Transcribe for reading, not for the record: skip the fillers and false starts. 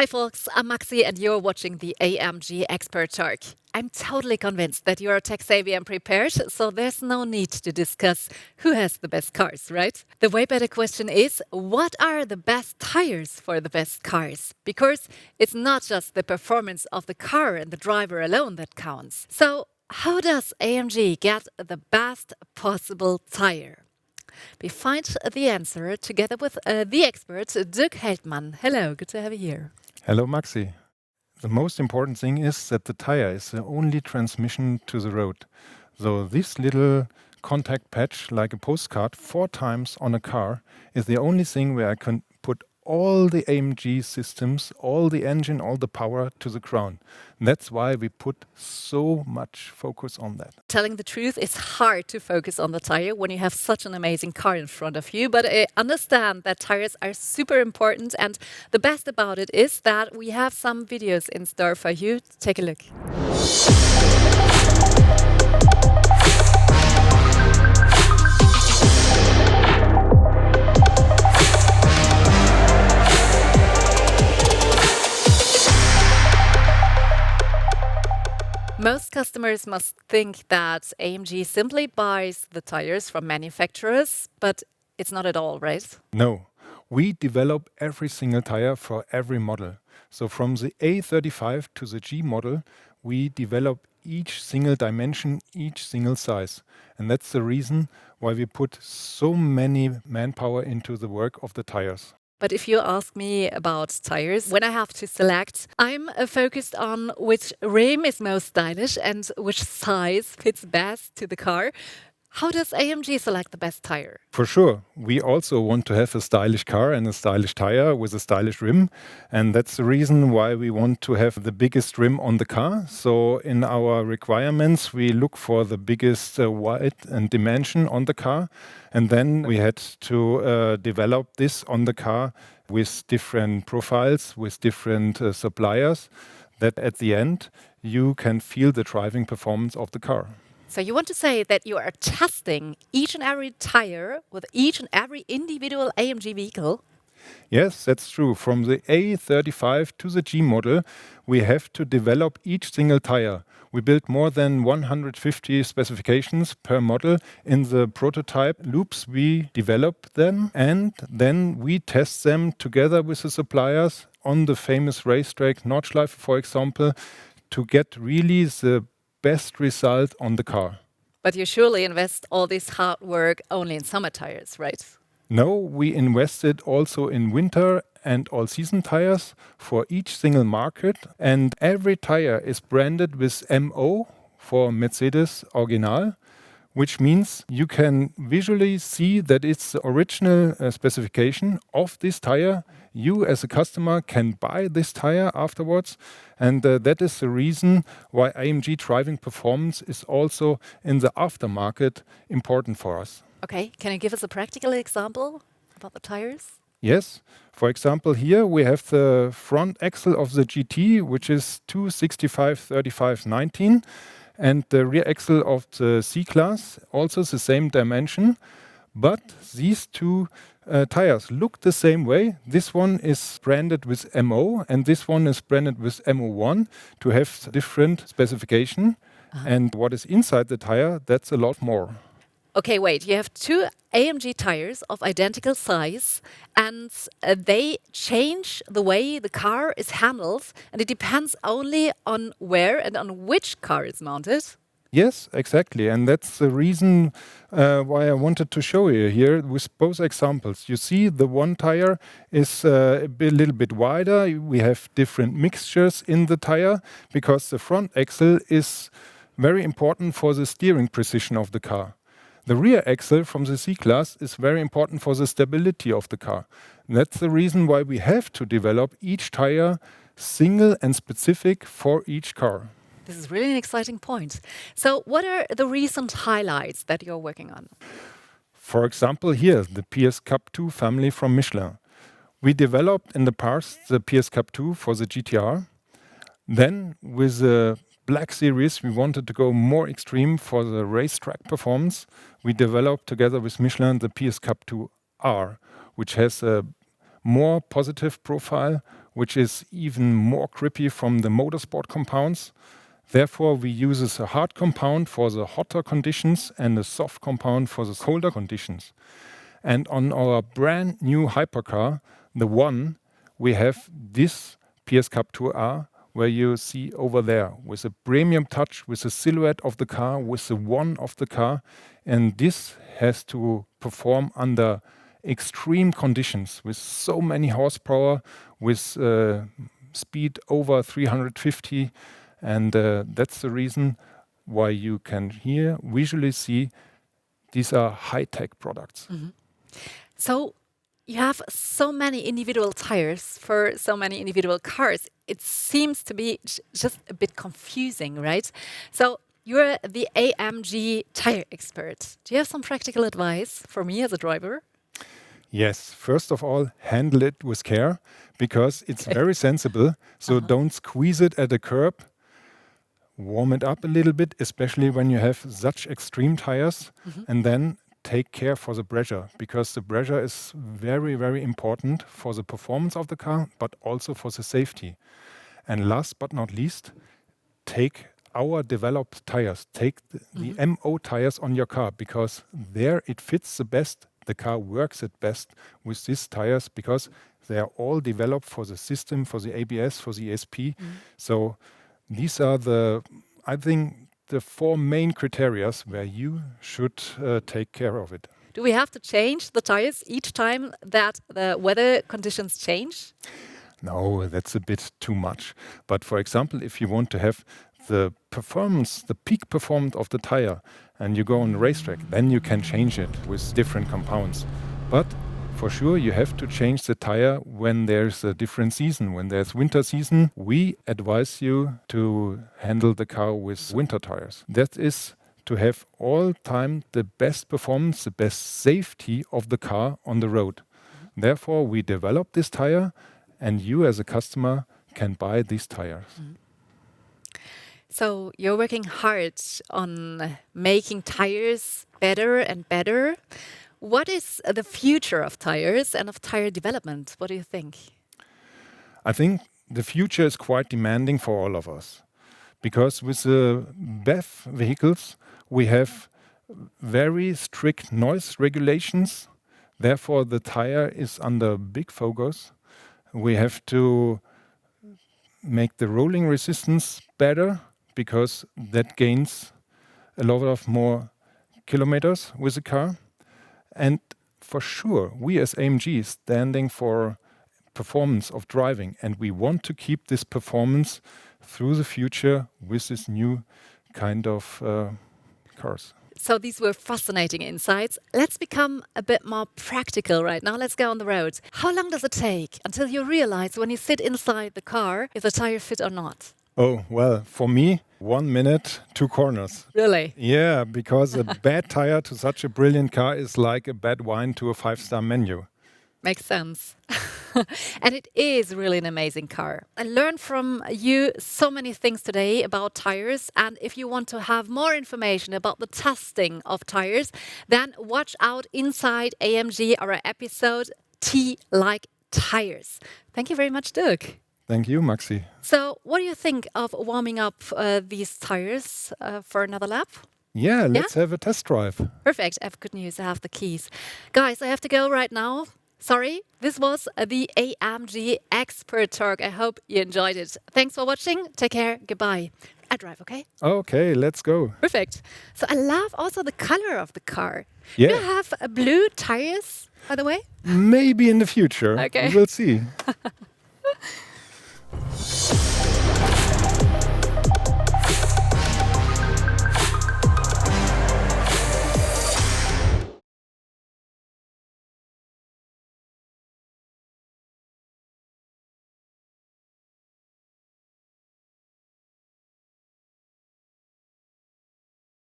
Hi folks, I'm Maxi and you're watching the AMG Expert Talk. I'm totally convinced that you're tech savvy and prepared, so there's no need to discuss who has the best cars, right? The way better question is, what are the best tires for the best cars? Because it's not just the performance of the car and the driver alone that counts. So how does AMG get the best possible tire? We find the answer together with the expert, Dirk Heldmann. Hello, good to have you here. Hello, Maxi. The most important thing is that the tire is the only transmission to the road. So this little contact patch, like a postcard 4 times on a car, is the only thing where I can put all the AMG systems, all the engine, all the power to the ground. That's why we put so much focus on that. Telling the truth, it's hard to focus on the tire when you have such an amazing car in front of you. But I understand that tires are super important. And the best about it is that we have some videos in store for you. Take a look. Most customers must think that AMG simply buys the tires from manufacturers, but it's not at all, right? No, we develop every single tire for every model. So from the A35 to the G model, we develop each single dimension, each single size. And that's the reason why we put so many manpower into the work of the tires. But if you ask me about tires, when I have to select, I'm focused on which rim is most stylish and which size fits best to the car. How does AMG select the best tire? For sure. We also want to have a stylish car and a stylish tire with a stylish rim. And that's the reason why we want to have the biggest rim on the car. So in our requirements, we look for the biggest width and dimension on the car. And then we had to develop this on the car with different profiles, with different suppliers, that at the end you can feel the driving performance of the car. So you want to say that you are testing each and every tire with each and every individual AMG vehicle? Yes, that's true. From the A35 to the G model, we have to develop each single tire. We built more than 150 specifications per model. In the prototype loops, we develop them and then we test them together with the suppliers on the famous racetrack Nordschleife, for example, to get really the best result on the car. But you surely invest all this hard work only in summer tires, right? No, we invested also in winter and all-season tires for each single market. And every tire is branded with MO for Mercedes Original, which means you can visually see that it's the original specification of this tire. You as a customer can buy this tire afterwards. And that is the reason why AMG driving performance is also in the aftermarket important for us. Okay, can you give us a practical example about the tires? Yes. For example, here we have the front axle of the GT, which is 265/35/19, and the rear axle of the C-Class, also the same dimension. But these two tires look the same way. This one is branded with MO, and this one is branded with MO1 to have different specification. And what is inside the tire, that's a lot more. Okay, wait, you have two AMG tires of identical size and they change the way the car is handled and it depends only on where and on which car is mounted. Yes, exactly. And that's the reason why I wanted to show you here with both examples. You see the one tire is a little bit wider. We have different mixtures in the tire because the front axle is very important for the steering precision of the car. The rear axle from the C-Class is very important for the stability of the car. And that's the reason why we have to develop each tire single and specific for each car. This is really an exciting point. So what are the recent highlights that you're working on? For example, here, the PS Cup 2 family from Michelin. We developed in the past the PS Cup 2 for the GTR. Then with the Black Series, we wanted to go more extreme for the racetrack performance. We developed together with Michelin the PS Cup 2 R, which has a more positive profile which is even more grippy from the motorsport compounds. Therefore, we use a hard compound for the hotter conditions and a soft compound for the colder conditions. And on our brand new hypercar, the One, we have this PS Cup 2R, where you see over there, with a premium touch, with the silhouette of the car, with the One of the car. And this has to perform under extreme conditions, with so many horsepower, with speed over 350. And that's the reason why you can here visually see these are high-tech products. So you have so many individual tires for so many individual cars. It seems to be just a bit confusing, right? So you're the AMG tire expert. Do you have some practical advice for me as a driver? Yes, first of all, handle it with care, because it's very sensible. So don't squeeze it at a curb. Warm it up a little bit, especially when you have such extreme tires, and then take care for the pressure, because the pressure is very, very important for the performance of the car, but also for the safety. And last but not least, take our developed tires, take the MO tires on your car, because there it fits the best. The car works at best with these tires, because they are all developed for the system, for the ABS, for the ESP. So these are I think, the 4 main criteria where you should take care of it. Do we have to change the tires each time that the weather conditions change? No, that's a bit too much. But for example, if you want to have the performance, the peak performance of the tire, and you go on a racetrack, then you can change it with different compounds. But for sure, you have to change the tire when there's a different season. When there's winter season, we advise you to handle the car with winter tires. That is to have all time the best performance, the best safety of the car on the road. Therefore, we develop this tire, and you as a customer can buy these tires. So you're working hard on making tires better and better. What is the future of tires and of tire development? What do you think? I think the future is quite demanding for all of us, because with the BEV vehicles, we have very strict noise regulations. Therefore, the tire is under big focus. We have to make the rolling resistance better, because that gains a lot of more kilometers with the car. And for sure, we as AMG standing for performance of driving, and we want to keep this performance through the future with this new kind of cars. So these were fascinating insights. Let's become a bit more practical right now. Let's go on the road. How long does it take until you realize when you sit inside the car if the tire fit or not? Oh, well, for me, 1 minute, 2 corners. Really? Yeah, because a bad tire to such a brilliant car is like a bad wine to a 5-star menu. Makes sense. And it is really an amazing car. I learned from you so many things today about tires. And if you want to have more information about the testing of tires, then watch out inside AMG, our episode T Like Tires. Thank you very much, Dirk. Thank you, Maxi. So what do you think of warming up these tires for another lap? Yeah, let's have a test drive. Perfect. I have good news. I have the keys. Guys, I have to go right now. Sorry, this was the AMG Expert Talk. I hope you enjoyed it. Thanks for watching. Take care. Goodbye. I drive, okay? Okay, let's go. Perfect. So I love also the color of the car. Yeah. Do you have blue tires, by the way? Maybe in the future. Okay. We will see.